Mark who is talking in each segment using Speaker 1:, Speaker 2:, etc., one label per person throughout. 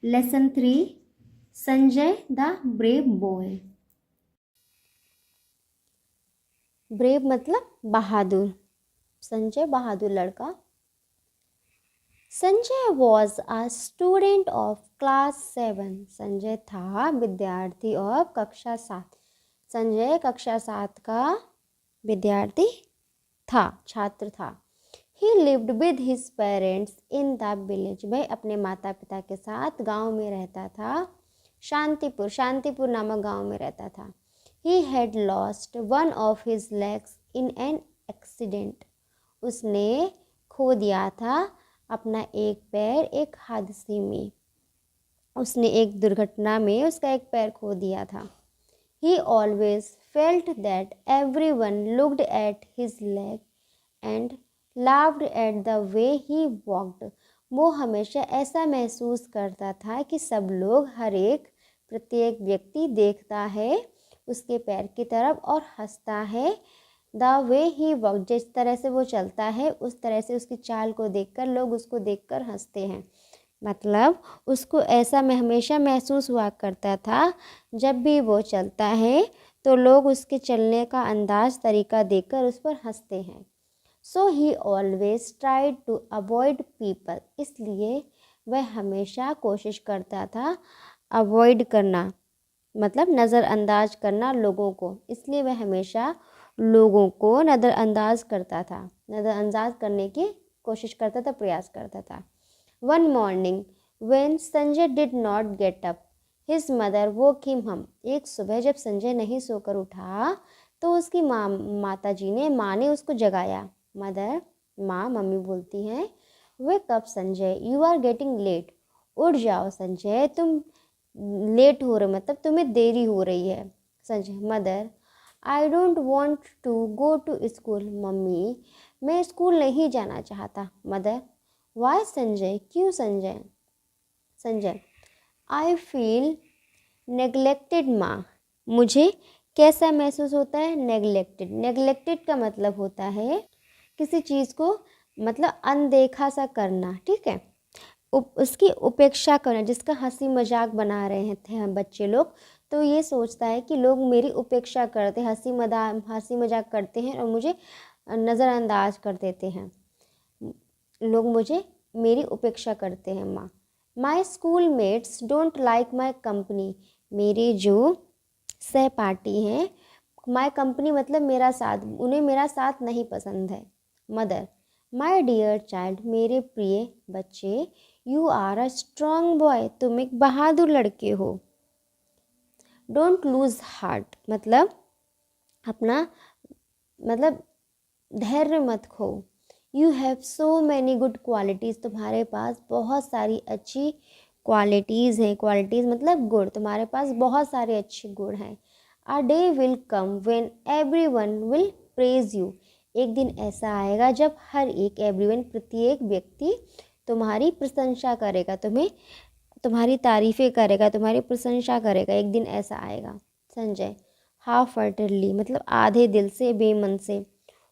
Speaker 1: Lesson 3, Sanjay the brave boy. Brave मतलब बहादुर, संजय बहादुर लड़का। Sanjay was a student of class 7, Sanjay था विद्यार्थी ऑफ कक्षा 7, संजय कक्षा 7 का विद्यार्थी था, छात्र था। ही lived with his parents in the village, वह अपने माता पिता के साथ गांव में रहता था, शांतिपुर नामक गांव में रहता था। He had lost one of his legs in an accident, उसने खो दिया था अपना एक पैर एक हादसे में, उसने एक दुर्घटना में उसका एक पैर खो दिया था। He always felt that everyone looked at his leg and laughed at the way he walked. वो हमेशा ऐसा महसूस करता था कि सब लोग, प्रत्येक व्यक्ति देखता है उसके पैर की तरफ और हंसता है। द वे ही वॉक, जिस तरह से वो चलता है उस तरह से उसकी चाल को देखकर लोग उसको देखकर हंसते हैं। मतलब उसको ऐसा हमेशा महसूस हुआ करता था, जब भी वो चलता है तो लोग उसके चलने का अंदाज तरीका देखकर उस पर हंसते हैं। So he always tried to avoid people, इसलिए वह हमेशा कोशिश करता था अवॉइड करना, मतलब नज़रअंदाज करना लोगों को, इसलिए वह हमेशा लोगों को नज़रअंदाज करता था, नज़रअंदाज करने की कोशिश करता था, प्रयास करता था। One morning when Sanjay did not get up, his mother woke him up. एक सुबह जब संजय नहीं सोकर उठा तो उसकी माँ ने उसको जगाया। मम्मी बोलती हैं, wake up Sanjay, you are getting late. उठ जाओ संजय, तुम लेट हो रहे, मतलब तुम्हें देरी हो रही है। Sanjay, mother, I don't want to go to school. Mummy, मैं स्कूल नहीं जाना चाहता। मदर, वाई संजय, क्यों Sanjay? Sanjay, I feel neglected माँ, मुझे कैसा महसूस होता है? नेग्लेक्टेड। नेग्लेक्टेड का मतलब होता है किसी चीज़ को मतलब अनदेखा सा करना, ठीक है, उसकी उपेक्षा करना, जिसका हंसी मजाक बना रहे थे हम बच्चे लोग, तो ये सोचता है कि लोग मेरी उपेक्षा करते, हंसी मजाक करते हैं और मुझे नज़रअंदाज कर देते हैं, लोग मेरी उपेक्षा करते हैं। माँ, my school mates don't like my company, मेरे जो सहपाठी हैं, माई कंपनी मतलब मेरा साथ, उन्हें मेरा साथ नहीं पसंद है। मदर, माई डियर चाइल्ड, मेरे प्रिय बच्चे, you are a strong boy, तुम एक बहादुर लड़के हो। डोंट लूज हार्ट, मतलब अपना धैर्य मत खो। You have so many good qualities, तुम्हारे पास बहुत सारी अच्छी क्वालिटीज़ हैं, क्वालिटीज़ मतलब गुण, तुम्हारे पास बहुत सारे अच्छे गुण हैं। A day will come when everyone will praise you, एक दिन ऐसा आएगा जब प्रत्येक व्यक्ति तुम्हारी प्रशंसा करेगा, तुम्हारी तारीफ़ें करेगा, तुम्हारी प्रशंसा करेगा, एक दिन ऐसा आएगा। संजय, हाफ हार्टेडली मतलब आधे दिल से, बेमन से।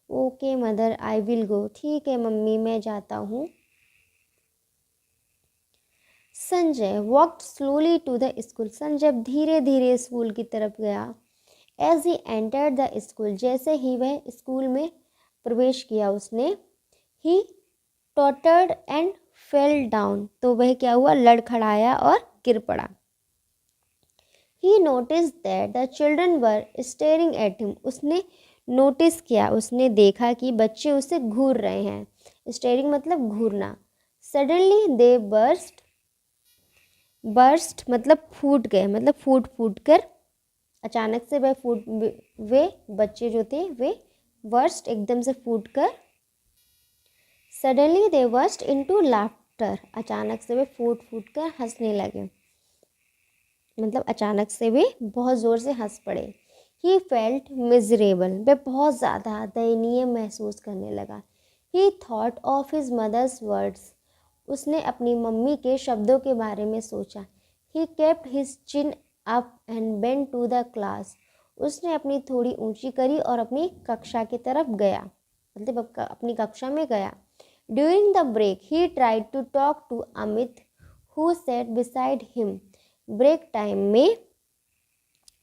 Speaker 1: Okay mother, I will go, ठीक है मम्मी मैं जाता हूँ। Sanjay walked slowly to the school, Sanjay धीरे धीरे स्कूल की तरफ गया। As he entered the school, जैसे ही वह स्कूल में प्रवेश किया उसने, he tottered and fell down, तो वह क्या हुआ, लड़खड़ाया और गिर पड़ा। He notice that the children were staring at him, उसने नोटिस किया, उसने देखा कि बच्चे उसे घूर रहे हैं। स्टेयरिंग मतलब घूरना। सडनली दे बर्स्ट मतलब फूट गए, मतलब फूट कर, अचानक से वे बच्चे जो थे वे बर्स्ट एकदम से फूट कर, suddenly they burst into laughter, अचानक से वे फूट कर हंसने लगे, मतलब अचानक से वे बहुत ज़ोर से हंस पड़े। ही फेल्ट मिजरेबल, वह बहुत ज़्यादा दयनीय महसूस करने लगा। He thought of his mother's words, उसने अपनी मम्मी के शब्दों के बारे में सोचा। He kept his chin up and bent to the class, उसने अपनी थोड़ी ऊंची करी और अपनी कक्षा की तरफ गया, मतलब अपनी कक्षा में गया। During the break he tried to talk to Amit who sat beside him. Break time में,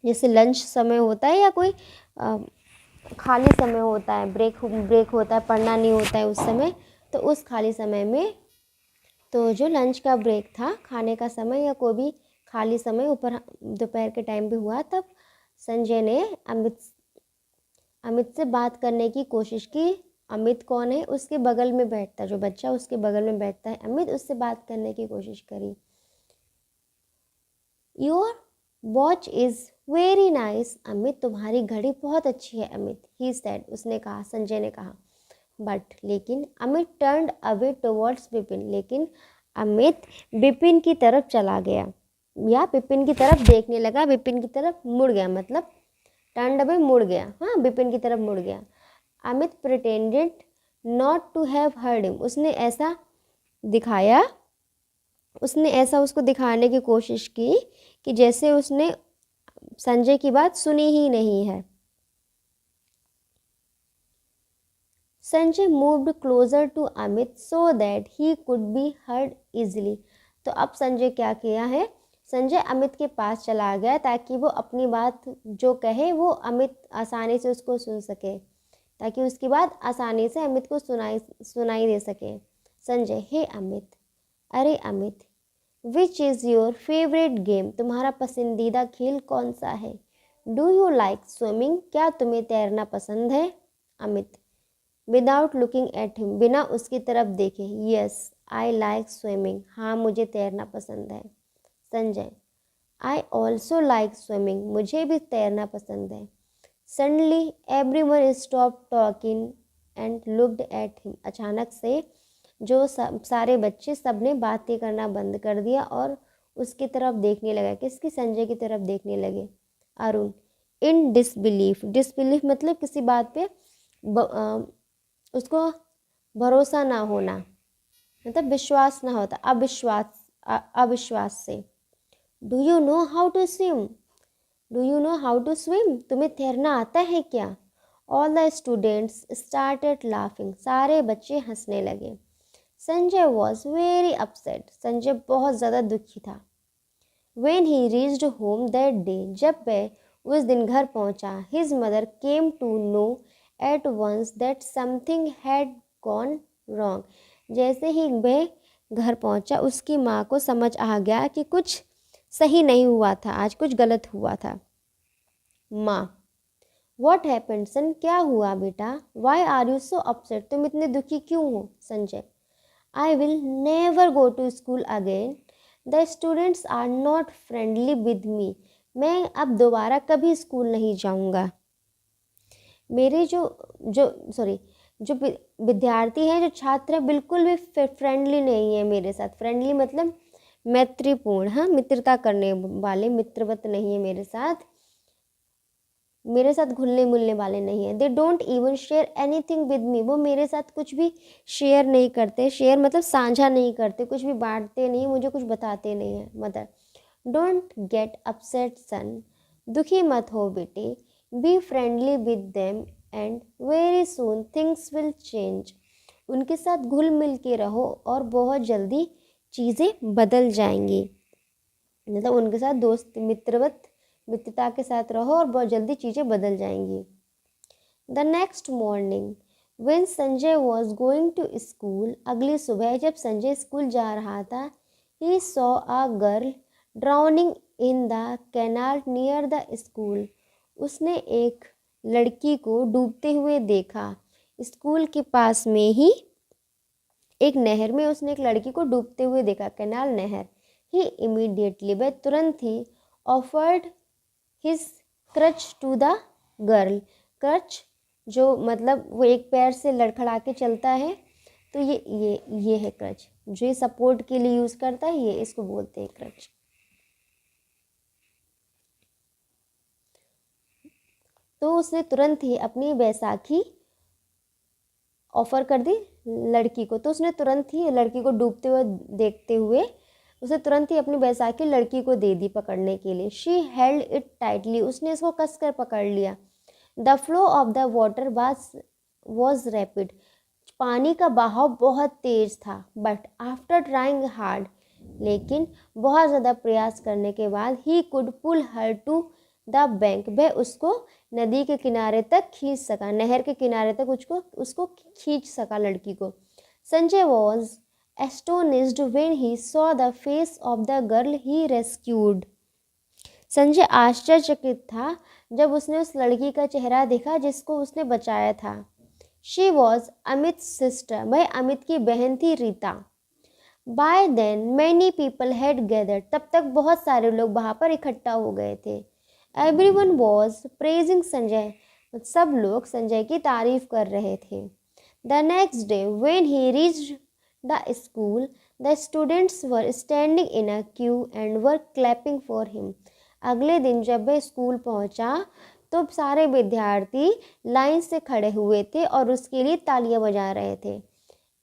Speaker 1: जैसे लंच समय होता है या कोई खाली समय होता है, ब्रेक होता है, पढ़ना नहीं होता है उस समय, तो उस खाली समय में, तो जो लंच का ब्रेक था, खाने का समय या कोई भी खाली समय ऊपर दोपहर के टाइम पे हुआ, तब संजय ने अमित से बात करने की कोशिश की। अमित कौन है? उसके बगल में बैठता, जो बच्चा उसके बगल में बैठता है अमित, उससे बात करने की कोशिश करी। Your watch is very nice Amit, तुम्हारी घड़ी बहुत अच्छी है अमित। ही सेड, उसने कहा, संजय ने कहा। बट, लेकिन Amit turned away towards Vipin, लेकिन अमित विपिन की तरफ चला गया या विपिन की तरफ देखने लगा। विपिन की तरफ मुड़ गया, मतलब टर्न्ड अवे मुड़ गया, हाँ, विपिन की तरफ मुड़ गया। Amit pretended not to have heard him, उसने ऐसा उसको दिखाने की कोशिश की कि जैसे उसने संजय की बात सुनी ही नहीं है। Sanjay moved closer to Amit so that he could be heard easily. तो अब संजय क्या किया है? संजय अमित के पास चला गया ताकि वो अपनी बात जो कहे वो अमित आसानी से उसको सुन सके, ताकि उसकी बात आसानी से अमित को सुनाई दे सके। संजय, हे अमित, अरे Amit, which is your favourite game, तुम्हारा पसंदीदा खेल कौन सा है? डू यू लाइक स्विमिंग, क्या तुम्हें तैरना पसंद है? Amit, without looking at him, बिना उसकी तरफ देखे, यस आई लाइक स्विमिंग, हाँ मुझे तैरना पसंद है। Sanjay, I also like swimming, मुझे भी तैरना पसंद है। Suddenly everyone stop talking and looked at him, अचानक से जो सारे बच्चे सब ने बातें करना बंद कर दिया और उसकी तरफ देखने लगा। किसकी? संजय की तरफ देखने लगे। अरुण, इन डिसबिलीफ, डिसबिलीफ मतलब किसी बात पे उसको भरोसा ना होना, मतलब विश्वास ना होता, अविश्वास से। Do you know how to swim, do you know how to swim, तुम्हें तैरना आता है क्या? All the students started laughing, सारे बच्चे हंसने लगे। Sanjay was very upset, Sanjay बहुत ज़्यादा दुखी था। When he reached home that day, जब वह उस दिन घर पहुंचा, his mother came to know at once that something had gone wrong, जैसे ही वह घर पहुंचा उसकी माँ को समझ आ गया कि कुछ सही नहीं हुआ था, आज कुछ गलत हुआ था। माँ, वॉट हैपेंड सन, क्या हुआ बेटा? Why are you so upset, तुम इतने दुखी क्यों हो? Sanjay, I will never go to school again. The students are not friendly with me. मैं अब दोबारा कभी स्कूल नहीं जाऊंगा। मेरे जो विद्यार्थी हैं, जो छात्र हैं, बिल्कुल भी फ्रेंडली नहीं है मेरे साथ। फ्रेंडली मतलब मैत्रीपूर्ण, हाँ, मित्रता करने वाले, मित्रवत नहीं है मेरे साथ घुलने मिलने वाले नहीं है। They don't even share anything with me, वो मेरे साथ कुछ भी शेयर नहीं करते। शेयर मतलब साझा नहीं करते, कुछ भी बांटते नहीं, मुझे कुछ बताते नहीं है। मदर, डोंट गेट अपसेट सन, दुखी मत हो बेटे। Be friendly with them and very soon things will change, उनके साथ घुल मिल के रहो और बहुत जल्दी चीज़ें बदल जाएंगी। मतलब उनके साथ मित्रता के साथ रहो और बहुत जल्दी चीज़ें बदल जाएंगी। The next morning when Sanjay was going to school, अगली सुबह जब संजय स्कूल जा रहा था, he saw a girl drowning in the canal near the school, उसने एक लड़की को डूबते हुए देखा। स्कूल के पास में ही एक नहर में उसने एक लड़की को डूबते हुए देखा, कैनाल नहर। ही इमीडिएटली, वह तुरंत ही, offered his crutch to the girl, crutch जो मतलब वो एक पैर से लड़खड़ा के चलता है, तो ये है क्रच, जो ये सपोर्ट के लिए यूज़ करता है, ये इसको बोलते हैं क्रच। तो उसने तुरंत ही अपनी बैसाखी ऑफर कर दी लड़की को। तो उसने तुरंत ही लड़की को डूबते हुए देखते हुए उसे तुरंत ही अपनी बैसाखी लड़की को दे दी पकड़ने के लिए। शी हेल्ड इट टाइटली, उसने इसको कसकर पकड़ लिया। The flow of the water was rapid, पानी का बहाव बहुत तेज था। बट आफ्टर ट्राइंग हार्ड, लेकिन बहुत ज़्यादा प्रयास करने के बाद he could pull her to the bank, वह उसको नदी के किनारे तक खींच सका, नहर के किनारे तक उसको खींच सका लड़की को। Sanjay was astonished when he saw the face of the girl he rescued. Sanjay आश्चर्यचकित था जब उसने उस लड़की का चेहरा देखा जिसको उसने बचाया था। शी वॉज अमित सिस्टर, वह अमित की बहन थी Rita. By then many people had gathered, तब तक बहुत सारे लोग वहाँ पर इकट्ठा हो गए थे। एवरीवन वॉज प्रेजिंग संजय, सब लोग संजय की तारीफ कर रहे थे। The next day when he reached the school the students were standing in a Q and were clapping for him. अगले दिन जब वह स्कूल पहुंचा तो सारे विद्यार्थी लाइन से खड़े हुए थे और उसके लिए तालियां बजा रहे थे।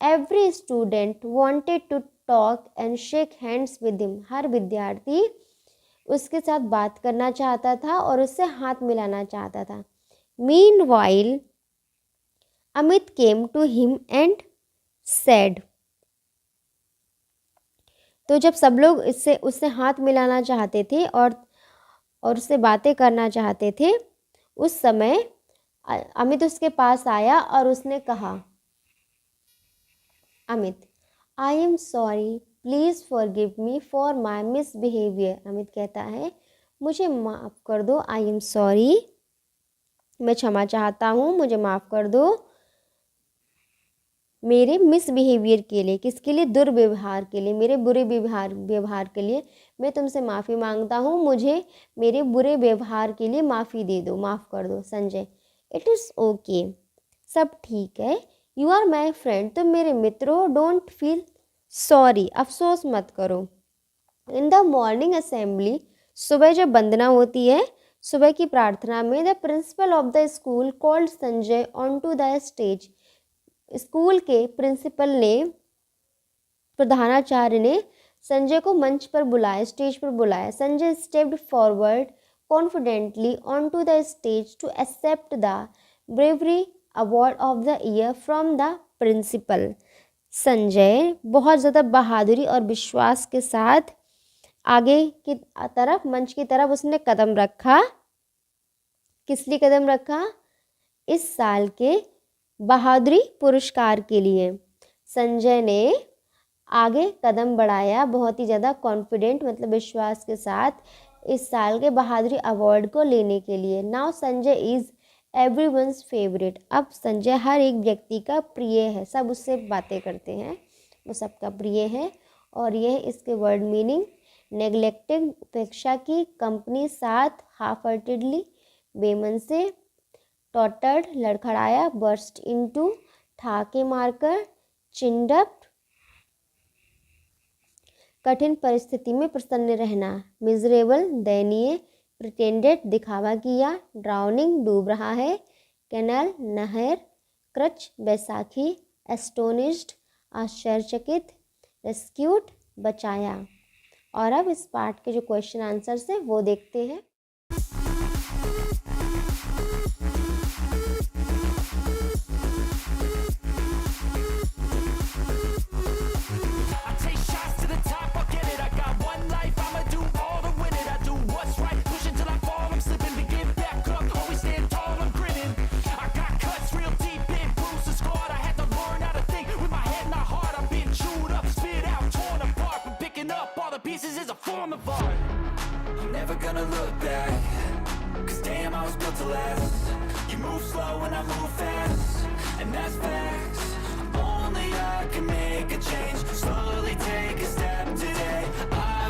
Speaker 1: Every student wanted to talk and shake hands with him, हर विद्यार्थी उसके साथ बात करना चाहता था और उससे हाथ मिलाना चाहता था। Meanwhile Amit came to him and said, तो जब सब लोग उससे हाथ मिलाना चाहते थे और उससे बातें करना चाहते थे, उस समय अमित उसके पास आया और उसने कहा, Amit, I am sorry, please forgive me for my misbehaviour. Amit कहता है, मुझे माफ़ कर दो, आई एम सॉरी, मैं क्षमा चाहता हूँ, मुझे माफ़ कर दो मेरे मिसबिहेवियर के लिए। किसके लिए? दुर्व्यवहार के लिए, मेरे बुरे व्यवहार के लिए मैं तुमसे माफ़ी मांगता हूँ, मुझे मेरे बुरे व्यवहार के लिए माफ़ी दे दो, माफ़ कर दो। संजय, इट इज़ ओके, सब ठीक है, यू आर माई फ्रेंड, तुम मेरे मित्र हो, डोंट फील सॉरी, अफसोस मत करो। इन द मॉर्निंग असेंबली, सुबह जब वंदना होती है, सुबह की प्रार्थना में, the principal of the school called Sanjay on to the stage, school के प्रिंसिपल ने, प्रधानाचार्य ने संजय को मंच पर बुलाया, स्टेज पर बुलाया। Sanjay stepped forward confidently on to the stage to accept the bravery award of the year from the principal. Sanjay बहुत ज़्यादा बहादुरी और विश्वास के साथ आगे की तरफ, मंच की तरफ उसने कदम रखा। किस लिए कदम रखा? इस साल के बहादुरी पुरस्कार के लिए संजय ने आगे कदम बढ़ाया, बहुत ही ज़्यादा कॉन्फिडेंट, मतलब विश्वास के साथ, इस साल के बहादुरी अवार्ड को लेने के लिए। Now Sanjay is everyone's favourite, अब संजय हर एक व्यक्ति का प्रिय है, सब उससे बातें करते हैं, वो सबका प्रिय है। और यह इसके वर्ड मीनिंग, नेग्लेक्टेड, उपेक्षा की, कंपनी, साथ, हाफ हार्टेडली, बेमन से, टॉटर्ड, लड़खड़ाया, बर्स्ट इनटू, ठाके मारकर, चिंडप, कठिन परिस्थिति में प्रसन्न रहना, मिजरेबल, दयनीय, प्रिटेंडेड, दिखावा किया, ड्राउनिंग, डूब रहा है, कैनल, नहर, क्रच, बैसाखी, एस्टोनिश्ड, आश्चर्यचकित, रेस्क्यूड, बचाया। और अब इस पार्ट के जो क्वेश्चन आंसर्स हैं वो देखते हैं।
Speaker 2: Never gonna look back, 'cause damn I was built to last. You move slow and I move fast, and that's facts. Only I can make a change, slowly take a step today. I